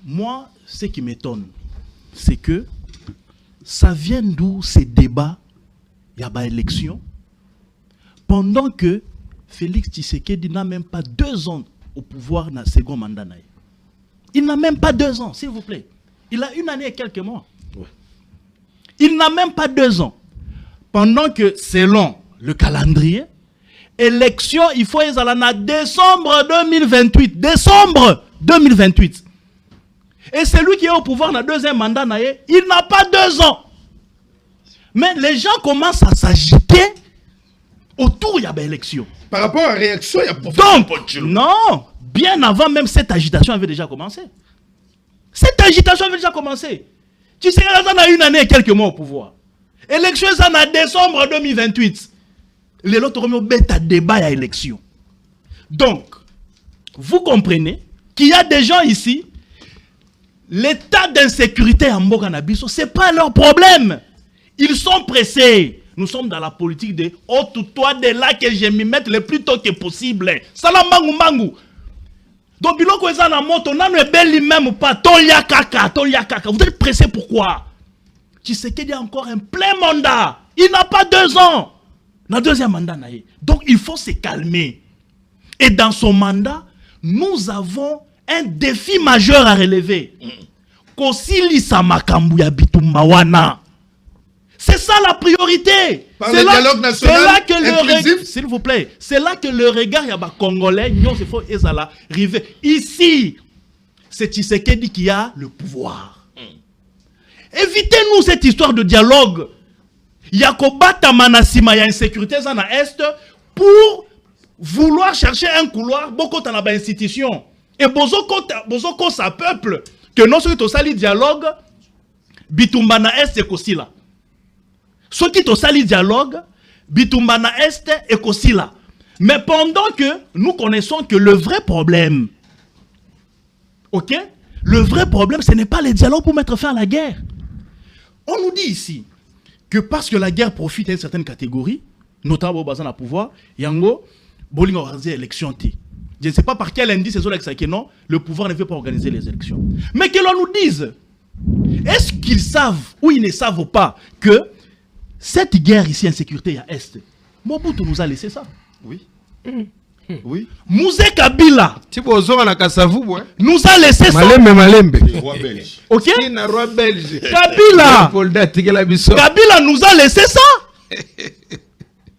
Moi, ce qui m'étonne, c'est que ça vient d'où ces débats, il y a pas élection, pendant que Félix Tshisekedi n'a même pas 2 ans au pouvoir dans le second mandat. Il n'a même pas 2 ans, s'il vous plaît. Il a 1 année et quelques mois. Ouais. Il n'a même pas 2 ans. Pendant que, selon le calendrier, élection, il faut aller en décembre 2028. Décembre 2028. Et celui qui est au pouvoir dans le 2e mandat, il n'a pas 2 ans. Mais les gens commencent à s'agiter autour de l'élection. Par rapport à la réaction, il y a donc, non, bien avant même cette agitation avait déjà commencé. Cette agitation avait déjà commencé. Tu sais, on a 1 année et quelques mois au pouvoir. Élection, ça en décembre 2028. Les autres ont un débat à l'élection. Donc, vous comprenez qu'il y a des gens ici, l'état d'insécurité en Mboganabiso, ce n'est pas leur problème. Ils sont pressés. Nous sommes dans la politique de « Oh, toi, de là que je m'y mette le plus tôt que possible. » Salam mangu mangu. Donc, biloko eza na moto, on a ne belle même pas. Tolia kaka. Vous êtes pressés pourquoi? Tshisekedi a encore un plein mandat. Il n'a pas 2 ans. Dans le 2e mandat. Donc, il faut se calmer. Et dans son mandat, nous avons un défi majeur à relever. Kosili Samakambu ya Bitumba wana. C'est ça la priorité. C'est là que le s'il vous plaît, c'est là que le regard ya ba congolais non c'est faut ezala river ici. C'est Tshisekedi qui a le pouvoir. Évitez-nous cette histoire de dialogue. Yakobata manasima ya insécurité za na est pour vouloir chercher un couloir beaucoup dans la institution et bozoko sa peuple que non ce que sali dialogue Bitumba na est c'est aussi là. Ceux qui ont sali dialogue, Bitumba na est et Kosila. Mais pendant que nous connaissons que le vrai problème, ok, le vrai problème, ce n'est pas le dialogue pour mettre fin à la guerre. On nous dit ici que parce que la guerre profite à une certaine catégorie, notamment au bassin à pouvoir, Yango, Boling a organisé l'élection. Je ne sais pas par quel indice ces autres que non, le pouvoir ne veut pas organiser les élections. Mais que l'on nous dise, est-ce qu'ils savent ou ils ne savent pas que cette guerre ici, insécurité à Est, Mobutu nous a laissé ça. Oui. Oui. Mouzé Kabila nous a laissé ça. Malembe. Roi belge. Ok. Roi belge. Kabila nous a laissé ça.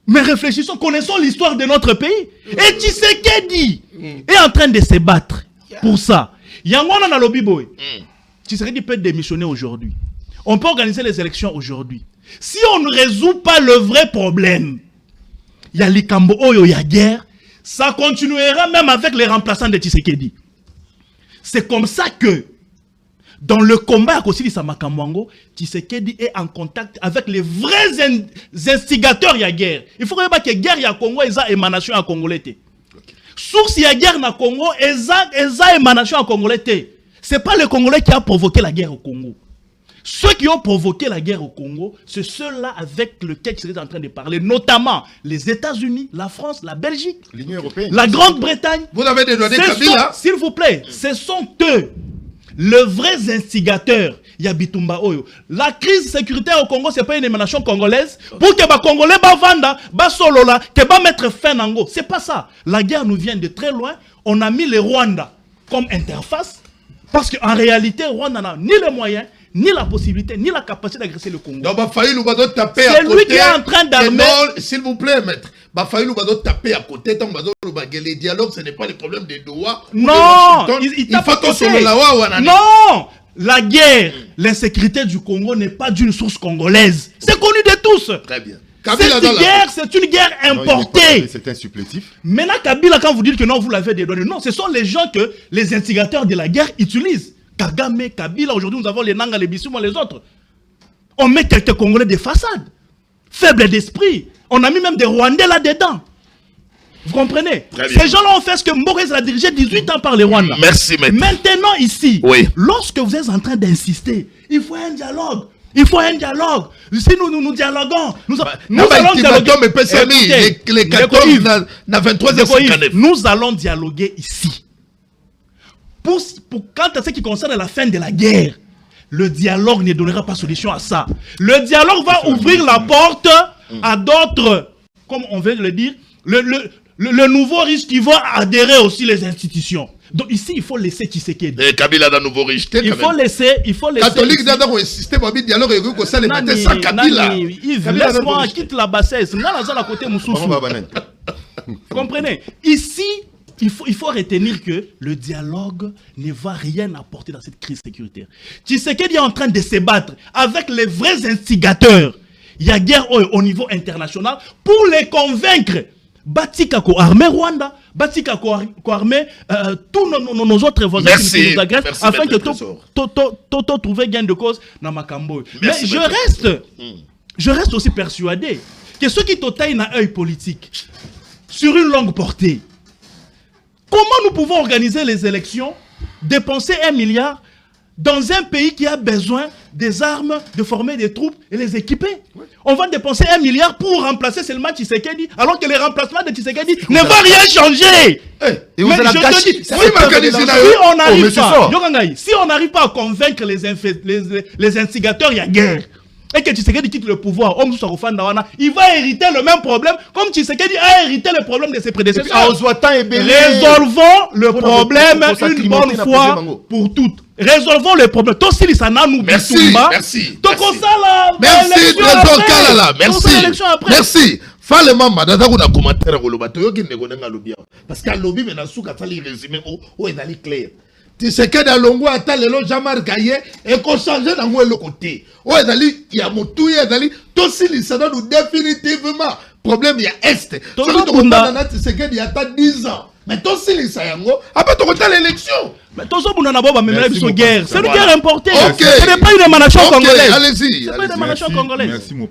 Mais réfléchissons, connaissons l'histoire de notre pays. Et Tshisekedi est en train de se battre pour ça. Yangwana na lobi boy. Tshisekedi peut démissionner aujourd'hui. On peut organiser les élections aujourd'hui. Si on ne résout pas le vrai problème, il y a Likambo Oyo, il y a guerre, ça continuera même avec les remplaçants de Tshisekedi. C'est comme ça que, dans le combat à Kosili Samakamwango, Tshisekedi est en contact avec les vrais instigateurs de la guerre. Il faut que la guerre à Congo ait émanation à Congolais. Source de la guerre na Congo ait émanation à Congolais. Ce n'est pas le Congolais qui a provoqué la guerre au Congo. Ceux qui ont provoqué la guerre au Congo, c'est ceux-là avec lesquels je suis en train de parler, notamment les États-Unis, la France, la Belgique, l'Union européenne, la Grande-Bretagne. Vous avez dédouané Kabila. S'il vous plaît, ce sont eux, les vrais instigateurs. Yabitumba Oyo. La crise sécuritaire au Congo, ce n'est pas une émanation congolaise. Pour que les Congolais bavanda, basolola, que ba mettre fin en c'est pas ça. La guerre nous vient de très loin. On a mis le Rwanda comme interface parce qu'en réalité, Rwanda n'a ni les moyens, ni la possibilité, ni la capacité d'agresser le Congo. Donc, c'est lui qui est en train d'armer. S'il vous plaît, maître. Il va taper à côté. Les dialogues, ce n'est pas le problème des Doha. Non, il faut qu'on non, la guerre, l'insécurité du Congo n'est pas d'une source congolaise. C'est connu de tous. Très bien. Cette guerre, c'est une guerre importée. C'est un supplétif. Maintenant, Kabila, quand vous dites que non, vous l'avez dédouané, non, ce sont les gens que les instigateurs de la guerre utilisent. Kagame, Kabila, aujourd'hui nous avons les Nanga, les Bissouma, les autres. On met quelques Congolais de façade, faibles d'esprit. On a mis même des Rwandais là-dedans. Vous comprenez? Ces gens-là ont fait ce que Maurice a dirigé 18 ans par les Rwandais. Merci, maître. Maintenant, ici, oui, lorsque vous êtes en train d'insister, il faut un dialogue. Il faut un dialogue. Si nous dialoguons, nous allons dialoguer. Les 14, la 23e, nous allons dialoguer ici. quant à ce qui concerne la fin de la guerre, le dialogue ne donnera pas solution à ça. Le dialogue va ouvrir la porte à d'autres, comme on vient de le dire, le nouveau riche qui va adhérer aussi les institutions. Donc ici, il faut laisser Tshisekedi. Kabila dans nouveau riche. Il faut laisser. Catholique dans un système de dialogue et que ça les mettait sans Kabila. Yves, laisse-moi quitter la bassesse. Là, à côté Moussoussou. Vous comprenez? Ici, il faut retenir que le dialogue ne va rien apporter dans cette crise sécuritaire. Tshisekedi est en train de se battre avec les vrais instigateurs. Il y a guerre au niveau international pour les convaincre. Batika ko armé Rwanda, Batika ko armé tous nos autres voisins qui nous agressent afin que Toto trouve gain de cause dans Makambo. Mais je reste aussi persuadé que ceux qui totaillent un œil politique sur une longue portée, comment nous pouvons organiser les élections, dépenser 1 milliard dans un pays qui a besoin des armes, de former des troupes et les équiper? On va dépenser 1 milliard pour remplacer seulement Tshisekedi, alors que le remplacement de Tshisekedi ne va rien changer. Et vous allez gâcher. Si on n'arrive pas à convaincre les instigateurs, il y a guerre. Et que Tshisekedi quitte le pouvoir, il va hériter le même problème comme Tshisekedi a hérité le problème de ses prédécesseurs. Résolvons le problème une bonne fois pour toutes. Résolvons le problème. Merci. Merci, merci. Falema madada kuna commentaire ko loba toyo kinde ko nga lobia parce que lobby mena suka tali résumé o ezali clair. Tshisekedi alongo ata lelo Jean-Marc Gaye et ko changer dans le côté. O ezali ya motu ya ezali to silisa nous définitivement problème ya est. Celui to na Tshisekedi ata 10 ans. Mais to silisa yango après to kota l'élection. Mais tout ça, vous n'avez pas même la guerre. C'est une guerre importée. Ce n'est pas une émanation congolaise. Allez-y. C'est pas une émanation congolaise. Merci, mon